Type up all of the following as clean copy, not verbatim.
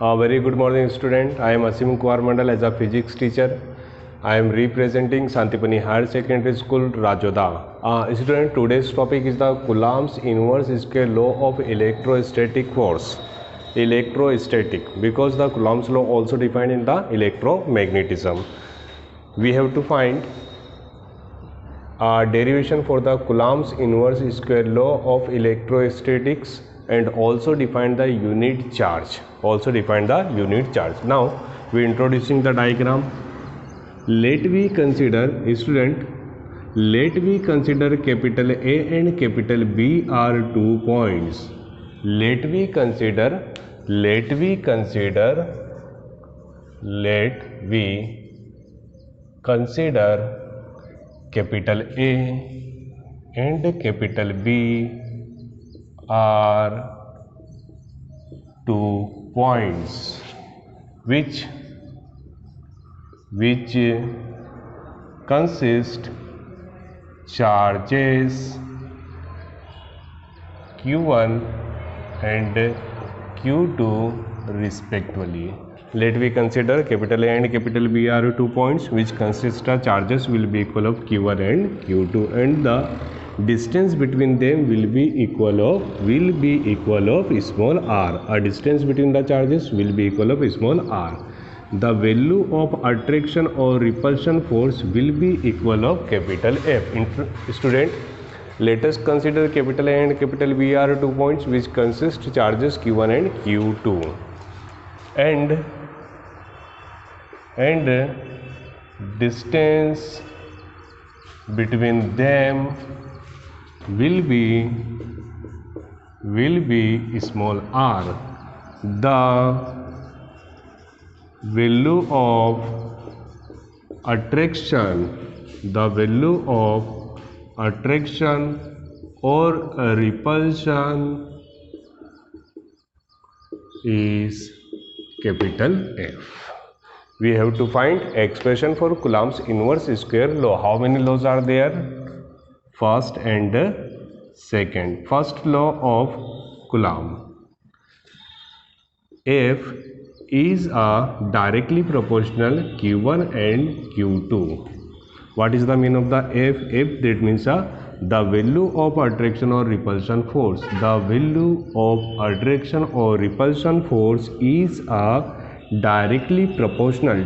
A very good morning, student. I am Asim Kumar Mandal as a physics teacher. I am representing Santipani Higher Secondary School, Rajoda. Student, today's topic is the Coulomb's inverse square law of electrostatic force. Electrostatic, because the Coulomb's law also defined in the electromagnetism. We have to find a derivation for the Coulomb's inverse square law of electrostatics and also define the unit charge. Now we introducing the diagram. Let we consider capital A and capital B are 2 points. Let we consider capital A and capital B are 2 points which consist charges Q1 and Q2 respectively. Let we consider capital A and capital B are 2 points which consist of charges will be equal of Q1 and Q2, and the distance between them will be equal of small r. A distance between the charges will be equal of small r. The value of attraction or repulsion force will be equal of capital F. Student, let us consider capital A and capital B are 2 points which consist charges Q1 and Q2, and distance between them will be small r. The value of attraction or repulsion is capital F. We have to find expression for Coulomb's inverse square law. How many laws are there? First and second. First law of Coulomb. F is a directly proportional Q1 and Q2. What is the meaning of the F? F, that means the value of attraction or repulsion force. The value of attraction or repulsion force is a directly proportional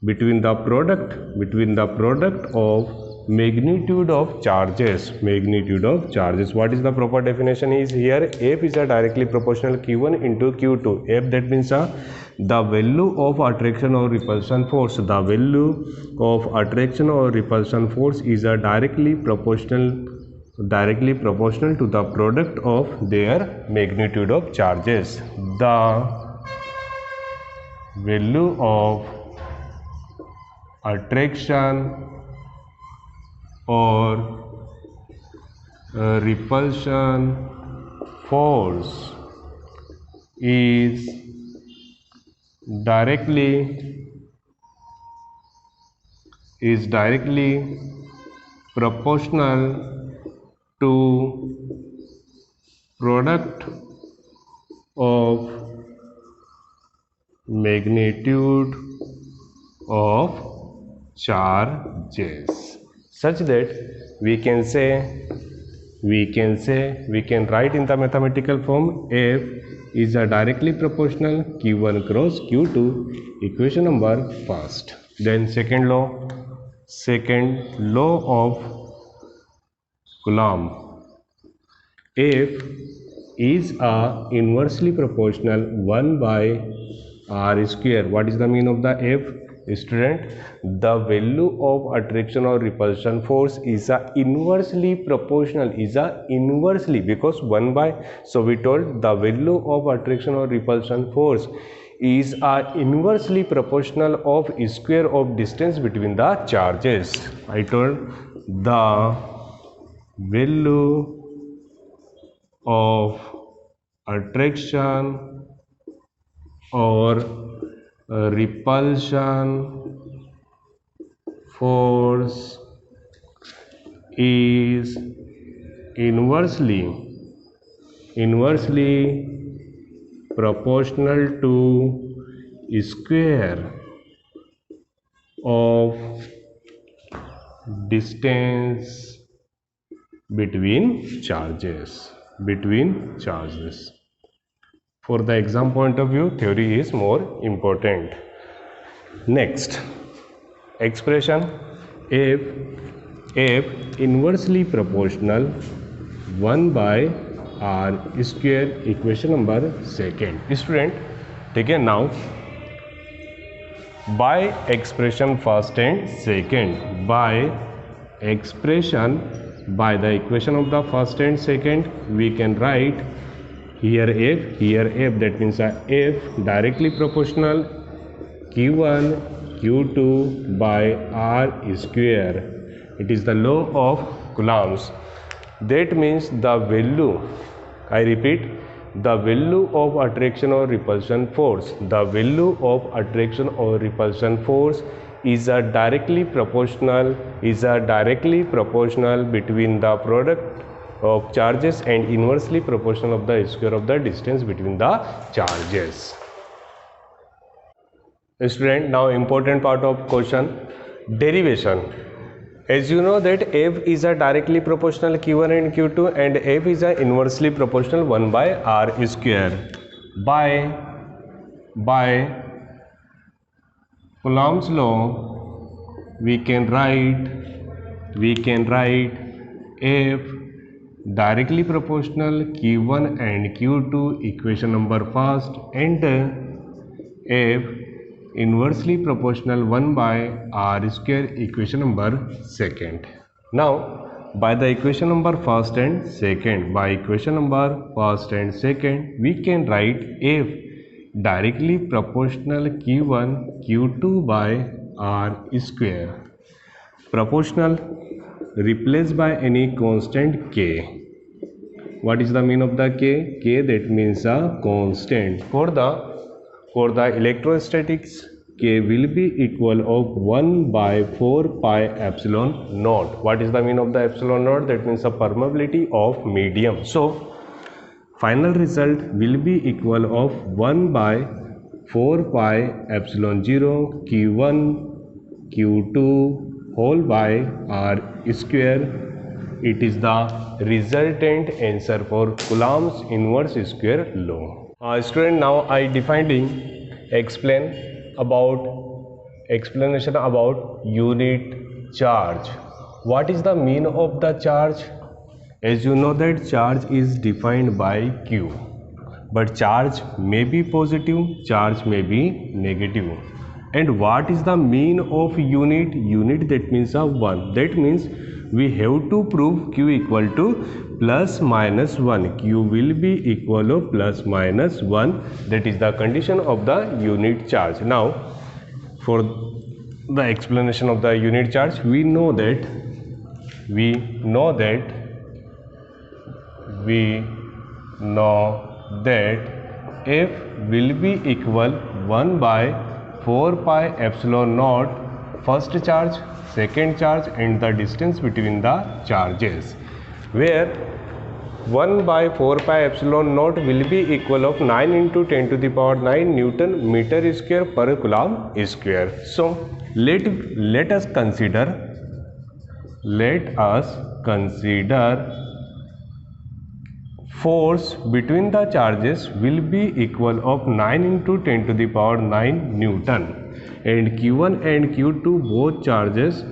between the product of magnitude of charges. What is the proper definition is here? F is a directly proportional Q1 into Q2. F, that means the value of attraction or repulsion force. The value of attraction or repulsion force is a directly proportional to the product of their magnitude of charges. The value of attraction or repulsion force is directly proportional to product of magnitude of charges, such that we can write in the mathematical form F is a directly proportional Q1 cross Q2, equation number first. Then second law of Coulomb. F is a inversely proportional 1 by r square. What is the meaning of the F? Student, the value of attraction or repulsion force is a inversely proportional, because 1 by, so we told the value of attraction or repulsion force is a inversely proportional of square of distance between the charges. I told the value of attraction or repulsion force is inversely inversely proportional to square of distance between charges. For the exam point of view, theory is more important. Next, expression f inversely proportional 1 by r square, equation number second. Student, ठीक है. Now by expression first and second, by the equation of the first and second, we can write here f, that means f directly proportional q1 q2 by r square. It is the law of Coulomb's. That means the value, I repeat, the value of attraction or repulsion force, is a directly proportional between the product of charges and inversely proportional of the square of the distance between the charges. Student, now important part of question, derivation. As you know that f is a directly proportional q1 and q2 and f is a inversely proportional 1 by r square. By Coulomb's law, we can write f directly proportional q1 and q2, equation number first, and f inversely proportional 1 by r square, equation number second. Now by the equation number first and second, we can write f directly proportional q1 q2 by r square. Proportional replaced by any constant k. What is the mean of the k? K, that means a constant. For the electrostatics, k will be equal of 1 by 4 pi epsilon naught. What is the mean of the epsilon naught? That means the permeability of medium. So final result will be equal of 1 by 4 pi epsilon 0 q1 q2 whole by r square. It is the resultant answer for Coulomb's inverse square law. Student, now I explanation about unit charge. What is the mean of the charge? As you know that charge is defined by q, but charge may be positive, charge may be negative. And what is the mean of unit? Unit, that means 1. That means we have to prove q equal to plus minus 1. Q will be equal to plus minus 1. That is the condition of the unit charge. Now for the explanation of the unit charge, we know that f will be equal 1 by 4 pi epsilon naught first charge, second charge, and the distance between the charges, where 1 by 4 pi epsilon naught will be equal of 9 into 10 to the power 9 Newton meter square per Coulomb square. So let us consider force between the charges will be equal of 9 into 10 to the power 9 Newton, and q1 and q2 both charges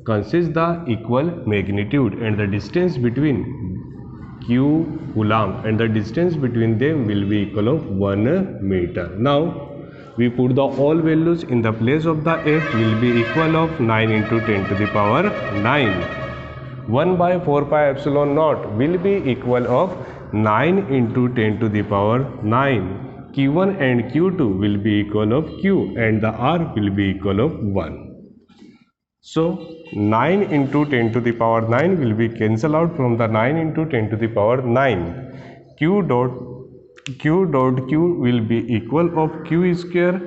consist the equal magnitude, and the distance between q Coulomb and the distance between them will be equal of 1 meter. Now we put the all values in the place of the f will be equal of 9 into 10 to the power 9. 1 by 4 pi epsilon naught will be equal of 9 into 10 to the power 9. q1 and q2 will be equal of q, and the r will be equal of 1. So 9 into 10 to the power 9 will be cancelled out from the 9 into 10 to the power 9. q dot q will be equal of q square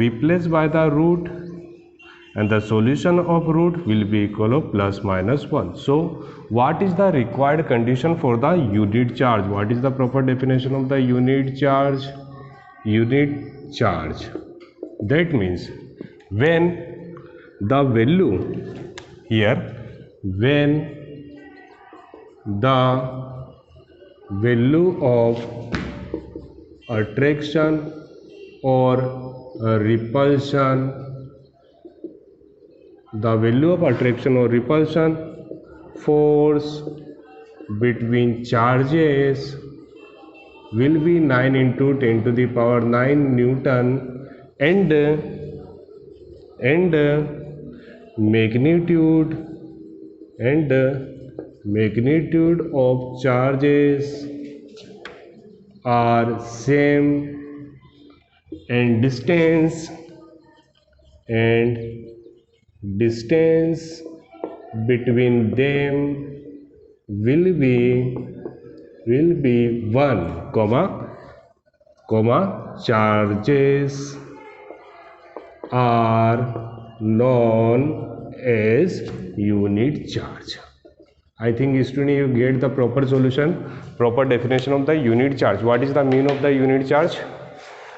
replaced by the root, and the solution of root will be equal of plus minus 1. So what is the required condition for the unit charge? What is the proper definition of the unit charge? Unit charge, that means when the value here, when the value of attraction or repulsion, the value of attraction or repulsion force between charges will be 9 into 10 to the power 9 Newton, and magnitude of charges are same, and distance between them will be 1, charges are known as unit charge. I think student you get the proper solution, proper definition of the unit charge. What is the meaning of the unit charge?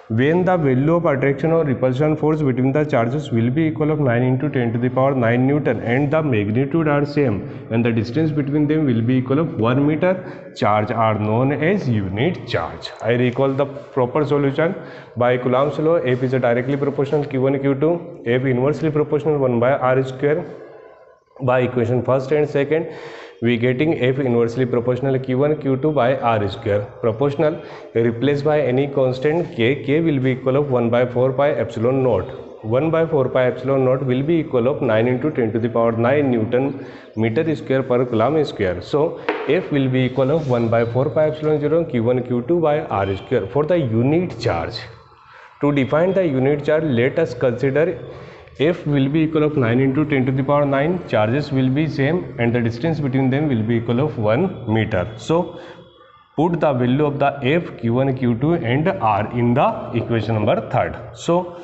When the value of attraction or repulsion force between the charges will be equal of 9 into 10 to the power 9 Newton, and the magnitude are same, and the distance between them will be equal of 1 meter, charge are known as unit charge. I recall the proper solution by Coulomb's law. F is a directly proportional Q1 Q2, F inversely proportional 1 by R square. By equation first and second, we getting F inversely proportional Q1 Q2 by R square. Proportional replaced by any constant K will be equal of 1 by 4 pi epsilon naught. 1 by 4 pi epsilon naught will be equal of 9 into 10 to the power 9 Newton meter square per Coulomb square. So F will be equal of 1 by 4 pi epsilon 0 Q1 Q2 by R square. For the unit charge, to define the unit charge, let us consider F will be equal of 9 into 10 to the power 9, charges will be same, and the distance between them will be equal of 1 meter. So put the value of the F, Q1, Q2 and R in the equation number 3rd. So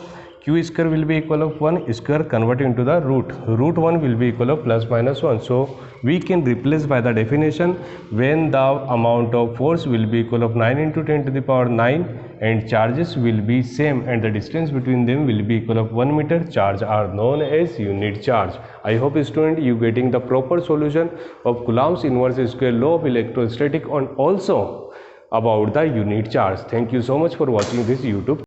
Q square will be equal of 1 square converted into the root. Root 1 will be equal of plus minus 1. So we can replace by the definition when the amount of force will be equal of 9 into 10 to the power 9 and charges will be same, and the distance between them will be equal of 1 meter, charge are known as unit charge. I hope student you getting the proper solution of Coulomb's inverse square law of electrostatic and also about the unit charge. Thank you so much for watching this YouTube.